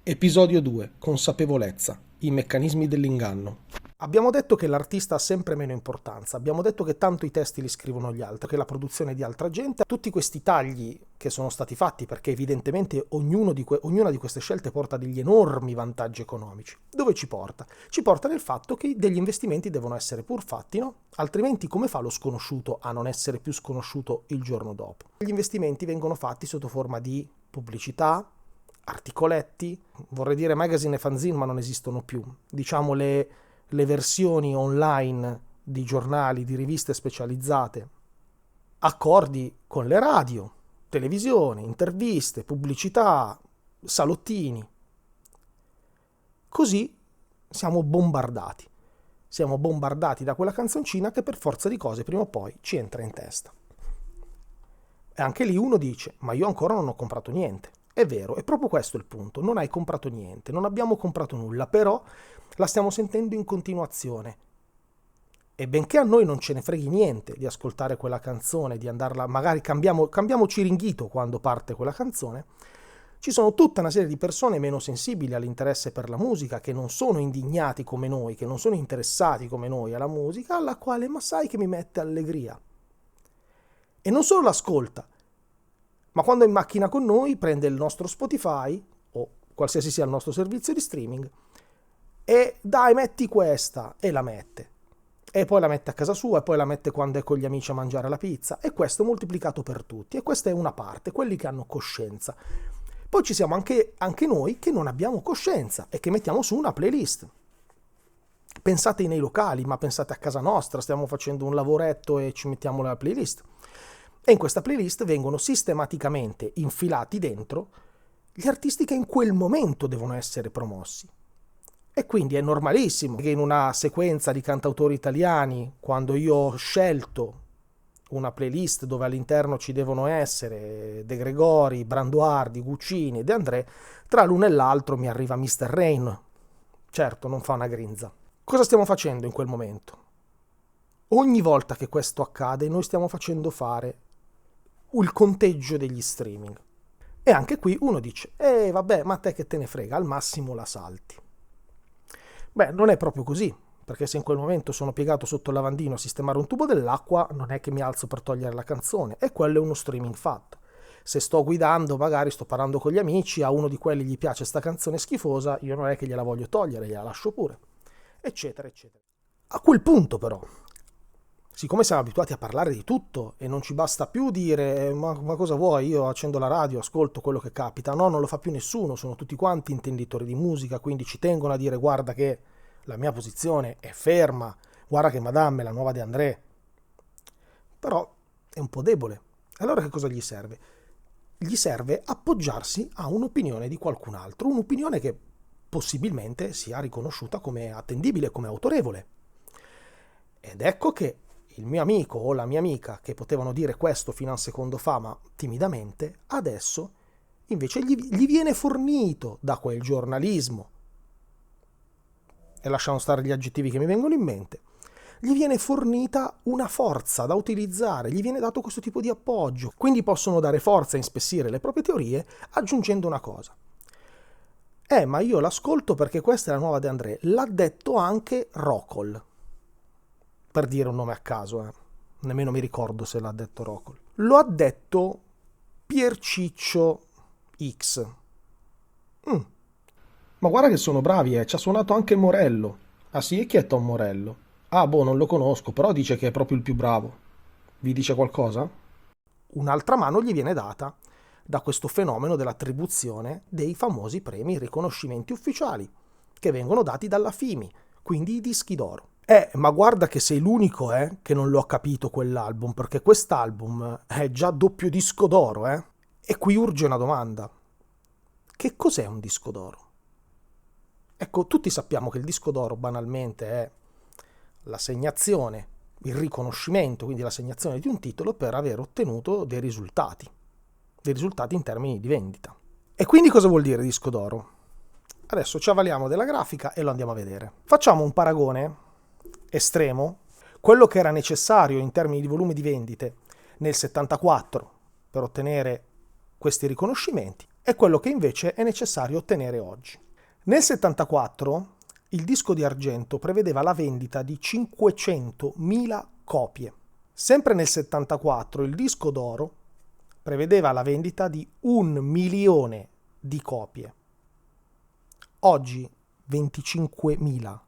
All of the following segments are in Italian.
Episodio 2. Consapevolezza. I meccanismi dell'inganno. Abbiamo detto che l'artista ha sempre meno importanza, abbiamo detto che tanto i testi li scrivono gli altri, che la produzione è di altra gente. Tutti questi tagli che sono stati fatti, perché evidentemente ognuna di queste scelte porta degli enormi vantaggi economici. Dove ci porta? Ci porta nel fatto che degli investimenti devono essere pur fatti, no? Altrimenti come fa lo sconosciuto a non essere più sconosciuto il giorno dopo? Gli investimenti vengono fatti sotto forma di pubblicità, articoletti, vorrei dire magazine e fanzine, ma non esistono più. Diciamo le versioni online di giornali, di riviste specializzate, accordi con le radio, televisione, interviste, pubblicità, salottini. Così siamo bombardati. Siamo bombardati da quella canzoncina che per forza di cose prima o poi ci entra in testa. E anche lì uno dice, ma io ancora non ho comprato niente. È vero, è proprio questo il punto, non hai comprato niente, non abbiamo comprato nulla, però la stiamo sentendo in continuazione. E benché a noi non ce ne freghi niente di ascoltare quella canzone, di andarla, magari cambiamo ciringhito quando parte quella canzone, ci sono tutta una serie di persone meno sensibili all'interesse per la musica, che non sono indignati come noi, che non sono interessati come noi alla musica, alla quale, ma sai che mi mette allegria. E non solo l'ascolta, ma quando è in macchina con noi prende il nostro Spotify o qualsiasi sia il nostro servizio di streaming e dai, metti questa, e la mette. E poi la mette a casa sua, e poi la mette quando è con gli amici a mangiare la pizza, e questo moltiplicato per tutti. E questa è una parte, quelli che hanno coscienza. Poi ci siamo anche noi che non abbiamo coscienza e che mettiamo su una playlist. Pensate nei locali, ma pensate a casa nostra, stiamo facendo un lavoretto e ci mettiamo la playlist. E in questa playlist vengono sistematicamente infilati dentro gli artisti che in quel momento devono essere promossi. E quindi è normalissimo che in una sequenza di cantautori italiani, quando io ho scelto una playlist dove all'interno ci devono essere De Gregori, Branduardi, Guccini e De André, tra l'uno e l'altro mi arriva Mr. Rain. Certo, non fa una grinza. Cosa stiamo facendo in quel momento? Ogni volta che questo accade, noi stiamo facendo fare il conteggio degli streaming. E anche qui uno dice, vabbè, ma a te che te ne frega, al massimo la salti. Beh, non è proprio così, perché se in quel momento sono piegato sotto il lavandino a sistemare un tubo dell'acqua, non è che mi alzo per togliere la canzone, e quello è uno streaming fatto. Se sto guidando, magari sto parlando con gli amici, a uno di quelli gli piace sta canzone schifosa, io non è che gliela voglio togliere, gliela lascio pure, eccetera, eccetera. A quel punto però, siccome siamo abituati a parlare di tutto e non ci basta più dire ma cosa vuoi, io accendo la radio, ascolto quello che capita, no, non lo fa più nessuno, sono tutti quanti intenditori di musica, quindi ci tengono a dire guarda che la mia posizione è ferma, guarda che Madame è la nuova De André. Però è un po' debole. Allora che cosa gli serve? Gli serve appoggiarsi a un'opinione di qualcun altro, un'opinione che possibilmente sia riconosciuta come attendibile, come autorevole. Ed ecco che il mio amico o la mia amica, che potevano dire questo fino a un secondo fa, ma timidamente, adesso invece gli viene fornito da quel giornalismo, e lasciamo stare gli aggettivi che mi vengono in mente, gli viene fornita una forza da utilizzare, gli viene dato questo tipo di appoggio. Quindi possono dare forza e inspessire le proprie teorie aggiungendo una cosa. Ma io l'ascolto perché questa è la nuova De André. L'ha detto anche Rocol. Per dire un nome a caso, nemmeno mi ricordo se l'ha detto Rocol. Lo ha detto Pierciccio X. Ma guarda che sono bravi, ci ha suonato anche Morello. Ah sì, e chi è Tom Morello? Ah, boh, non lo conosco, però dice che è proprio il più bravo. Vi dice qualcosa? Un'altra mano gli viene data da questo fenomeno dell'attribuzione dei famosi premi e riconoscimenti ufficiali, che vengono dati dalla FIMI, quindi i dischi d'oro. Ma guarda che sei l'unico che non l'ho capito quell'album, perché quest'album è già doppio disco d'oro, E qui urge una domanda. Che cos'è un disco d'oro? Ecco, tutti sappiamo che il disco d'oro banalmente è l'assegnazione, il riconoscimento, quindi l'assegnazione di un titolo per aver ottenuto dei risultati in termini di vendita. E quindi cosa vuol dire disco d'oro? Adesso ci avvaliamo della grafica e lo andiamo a vedere. Facciamo un paragone estremo, quello che era necessario in termini di volume di vendite nel 74 per ottenere questi riconoscimenti e quello che invece è necessario ottenere oggi. Nel 74 il disco di argento prevedeva la vendita di 500.000 copie. Sempre nel 74 il disco d'oro prevedeva la vendita di 1.000.000 di copie. Oggi 25.000.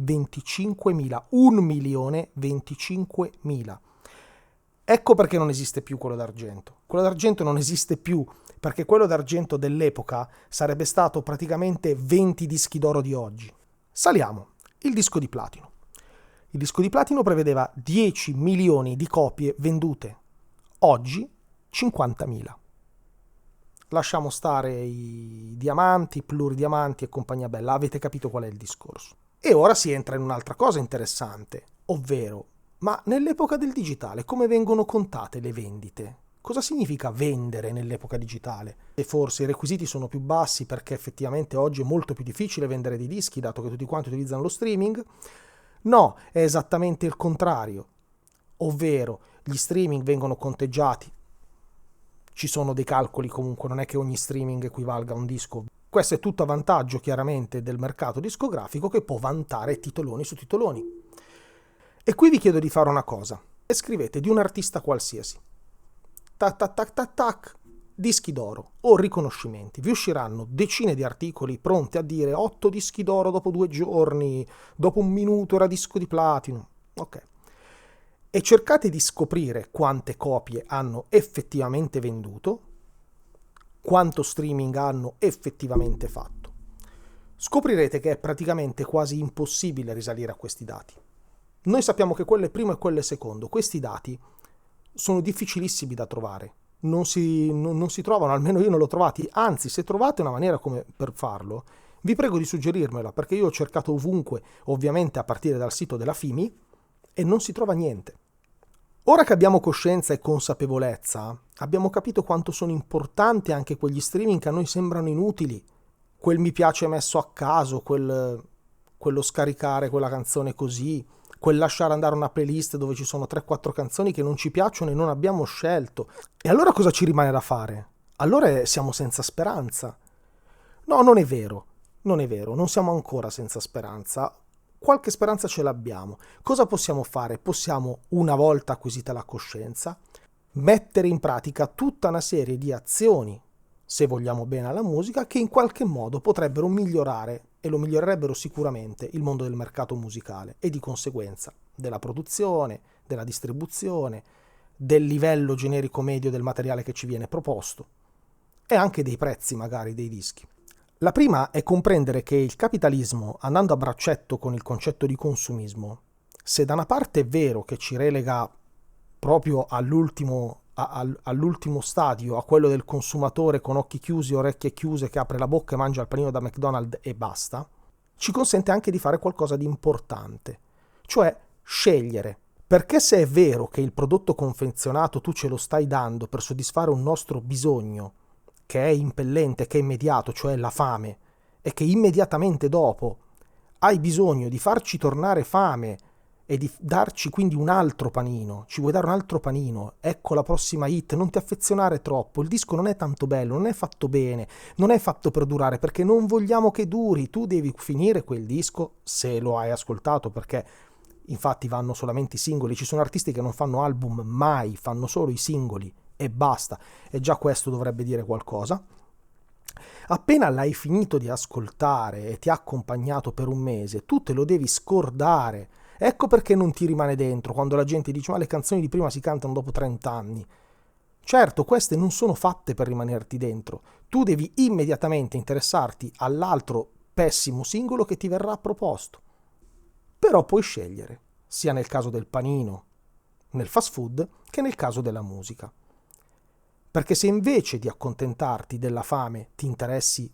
25.000, 1.025.000. Ecco perché non esiste più quello d'argento. Quello d'argento non esiste più perché quello d'argento dell'epoca sarebbe stato praticamente 20 dischi d'oro di oggi. Saliamo, il disco di platino. Il disco di platino prevedeva 10 milioni di copie vendute. Oggi 50.000. Lasciamo stare i diamanti, i pluridiamanti e compagnia bella, avete capito qual è il discorso. E ora si entra in un'altra cosa interessante, ovvero, ma nell'epoca del digitale come vengono contate le vendite? Cosa significa vendere nell'epoca digitale? E forse i requisiti sono più bassi perché effettivamente oggi è molto più difficile vendere dei dischi dato che tutti quanti utilizzano lo streaming? No, è esattamente il contrario, ovvero gli streaming vengono conteggiati. Ci sono dei calcoli comunque, non è che ogni streaming equivalga a un disco. Questo è tutto a vantaggio chiaramente del mercato discografico che può vantare titoloni su titoloni. E qui vi chiedo di fare una cosa. Scrivete di un artista qualsiasi. Tac tac tac tac tac, dischi d'oro o riconoscimenti. Vi usciranno decine di articoli pronti a dire 8 dischi d'oro dopo 2 giorni, dopo 1 minuto era disco di platino. Ok. E cercate di scoprire quante copie hanno effettivamente venduto, quanto streaming hanno effettivamente fatto. Scoprirete che è praticamente quasi impossibile risalire a questi dati. Noi sappiamo che quello è primo e quello è secondo. Questi dati sono difficilissimi da trovare. Non si trovano, almeno io non l'ho trovati. Anzi, se trovate una maniera come per farlo, vi prego di suggerirmela, perché io ho cercato ovunque, ovviamente a partire dal sito della FIMI, e non si trova niente. Ora che abbiamo coscienza e consapevolezza, abbiamo capito quanto sono importanti anche quegli streaming che a noi sembrano inutili. Quel mi piace messo a caso, quello scaricare quella canzone così, quel lasciare andare una playlist dove ci sono 3-4 canzoni che non ci piacciono e non abbiamo scelto. E allora cosa ci rimane da fare? Allora siamo senza speranza. No, non è vero, non siamo ancora senza speranza. Qualche speranza ce l'abbiamo. Cosa possiamo fare? Possiamo, una volta acquisita la coscienza, mettere in pratica tutta una serie di azioni, se vogliamo bene alla musica, che in qualche modo potrebbero migliorare, e lo migliorerebbero sicuramente, il mondo del mercato musicale e di conseguenza della produzione, della distribuzione, del livello generico medio del materiale che ci viene proposto e anche dei prezzi magari dei dischi. La prima è comprendere che il capitalismo, andando a braccetto con il concetto di consumismo, se da una parte è vero che ci relega proprio all'ultimo stadio, a quello del consumatore con occhi chiusi, orecchie chiuse, che apre la bocca e mangia il panino da McDonald's e basta, ci consente anche di fare qualcosa di importante, cioè scegliere. Perché se è vero che il prodotto confezionato tu ce lo stai dando per soddisfare un nostro bisogno, che è impellente, che è immediato, cioè la fame, e che immediatamente dopo hai bisogno di farci tornare fame e di darci quindi un altro panino, ci vuoi dare un altro panino, ecco la prossima hit, non ti affezionare troppo, il disco non è tanto bello, non è fatto bene, non è fatto per durare, perché non vogliamo che duri, tu devi finire quel disco, se lo hai ascoltato, perché infatti vanno solamente i singoli, ci sono artisti che non fanno album mai, fanno solo i singoli, e basta, e già questo dovrebbe dire qualcosa. Appena l'hai finito di ascoltare e ti ha accompagnato per un mese, tu te lo devi scordare. Ecco perché non ti rimane dentro quando la gente dice ma le canzoni di prima si cantano dopo 30 anni. Certo, queste non sono fatte per rimanerti dentro. Tu devi immediatamente interessarti all'altro pessimo singolo che ti verrà proposto. Però puoi scegliere, sia nel caso del panino, nel fast food, che nel caso della musica. Perché se invece di accontentarti della fame ti interessi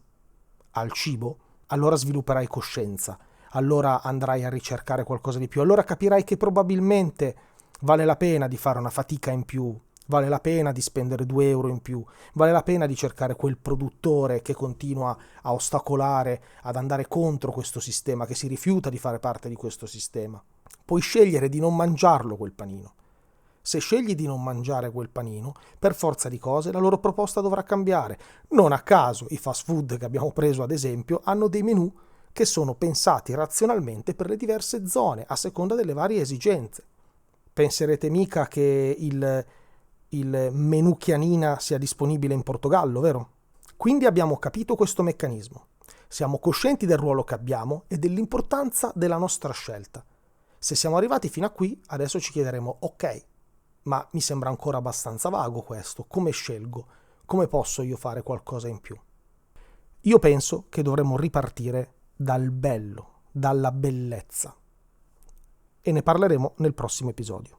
al cibo, allora svilupperai coscienza, allora andrai a ricercare qualcosa di più, allora capirai che probabilmente vale la pena di fare una fatica in più, vale la pena di spendere 2 euro in più, vale la pena di cercare quel produttore che continua a ostacolare, ad andare contro questo sistema, che si rifiuta di fare parte di questo sistema. Puoi scegliere di non mangiarlo quel panino. Se scegli di non mangiare quel panino, per forza di cose la loro proposta dovrà cambiare. Non a caso i fast food che abbiamo preso ad esempio hanno dei menù che sono pensati razionalmente per le diverse zone, a seconda delle varie esigenze. Penserete mica che il menù Chianina sia disponibile in Portogallo, vero? Quindi abbiamo capito questo meccanismo. Siamo coscienti del ruolo che abbiamo e dell'importanza della nostra scelta. Se siamo arrivati fino a qui, adesso ci chiederemo, ok, ma mi sembra ancora abbastanza vago questo, come scelgo? Come posso io fare qualcosa in più? Io penso che dovremmo ripartire dal bello, dalla bellezza. E ne parleremo nel prossimo episodio.